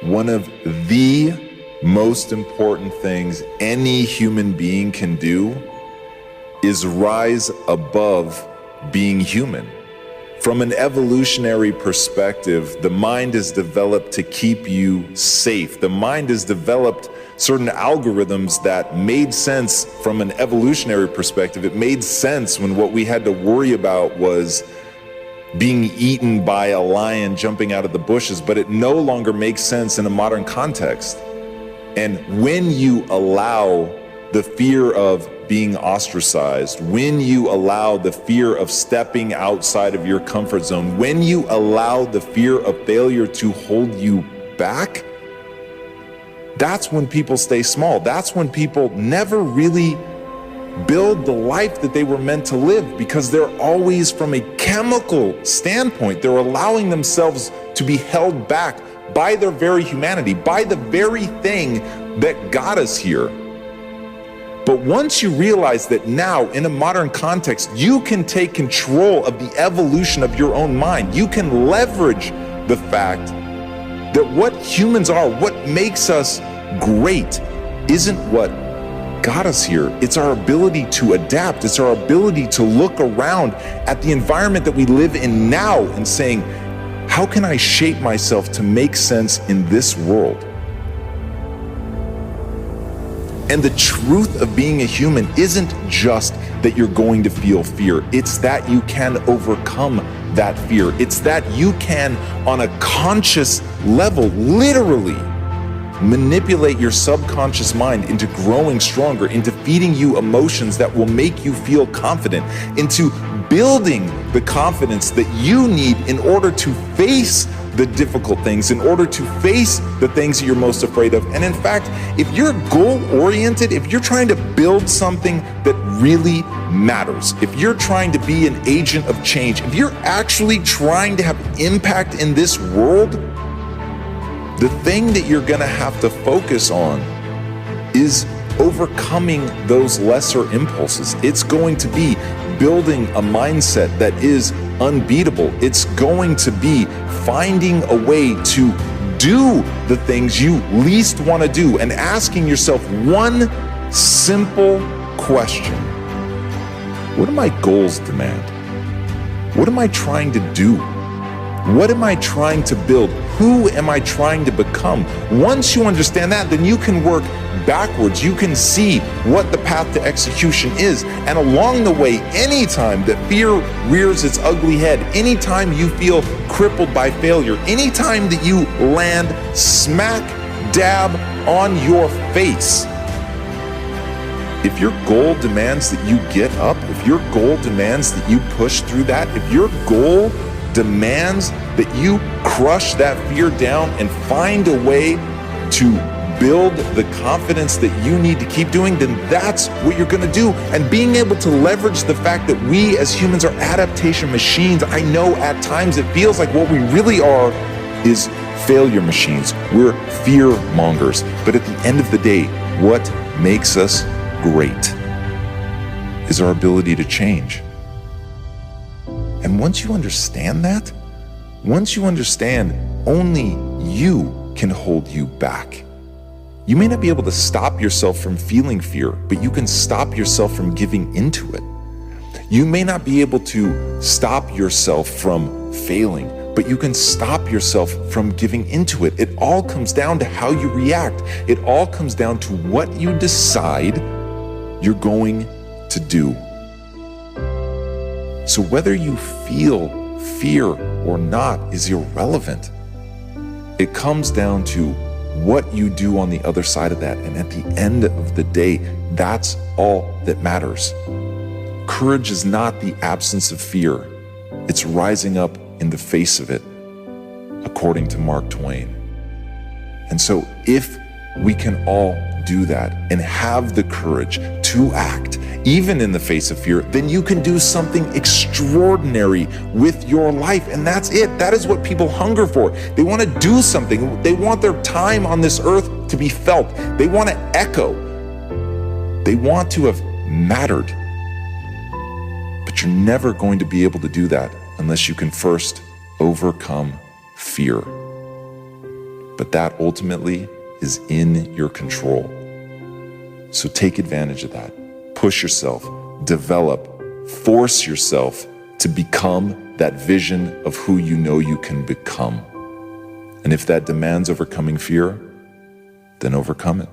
One of the most important things any human being can do is rise above being human. From an evolutionary perspective, the mind is developed to keep you safe. The mind has developed certain algorithms that made sense from an evolutionary perspective. It made sense when what we had to worry about was being eaten by a lion jumping out of the bushes, but it no longer makes sense in a modern context. And when you allow the fear of being ostracized, when you allow the fear of stepping outside of your comfort zone, when you allow the fear of failure to hold you back, that's when people stay small. That's when people never really build the life that they were meant to live, because they're always, from a chemical standpoint, they're allowing themselves to be held back by their very humanity, by the very thing that got us here. But once you realize that now, in a modern context, you can take control of the evolution of your own mind, you can leverage the fact that what humans are, what makes us great, isn't what got us here. It's our ability to adapt. It's our ability to look around at the environment that we live in now and saying, how can I shape myself to make sense in this world? And the truth of being a human isn't just that you're going to feel fear. It's that you can overcome that fear. It's that you can, on a conscious level, literally manipulate your subconscious mind into growing stronger, into feeding you emotions that will make you feel confident, into building the confidence that you need in order to face the difficult things, in order to face the things that you're most afraid of. And in fact, if you're goal-oriented, if you're trying to build something that really matters, if you're trying to be an agent of change, if you're actually trying to have impact in this world, the thing that you're gonna have to focus on is overcoming those lesser impulses. It's going to be building a mindset that is unbeatable. It's going to be finding a way to do the things you least want to do and asking yourself one simple question. What do my goals demand? What am I trying to do? What am I trying to build? Who am I trying to become? Once you understand that, then you can work backwards. You can see what the path to execution is. And along the way, anytime that fear rears its ugly head, anytime you feel crippled by failure, anytime that you land smack dab on your face, if your goal demands that you get up, if your goal demands that you push through that, if your goal demands that you crush that fear down and find a way to build the confidence that you need to keep doing, then that's what you're gonna do. And being able to leverage the fact that we as humans are adaptation machines. I know at times it feels like what we really are is failure machines. We're fear mongers. But at the end of the day, what makes us great is our ability to change. And once you understand that, once you understand only you can hold you back, you may not be able to stop yourself from feeling fear, but you can stop yourself from giving into it. You may not be able to stop yourself from failing, but you can stop yourself from giving into it. It all comes down to how you react. It all comes down to what you decide you're going to do. So whether you feel fear or not is irrelevant. It comes down to what you do on the other side of that. And at the end of the day, that's all that matters. Courage is not the absence of fear. It's rising up in the face of it, according to Mark Twain. And so if we can all do that and have the courage to act, even in the face of fear, then you can do something extraordinary with your life. And that's it. That is what people hunger for. They want to do something. They want their time on this earth to be felt. They want to echo. They want to have mattered. But you're never going to be able to do that unless you can first overcome fear. but that ultimately is in your control. So take advantage of that. Push yourself, develop, force yourself to become that vision of who you know you can become. And if that demands overcoming fear, then overcome it.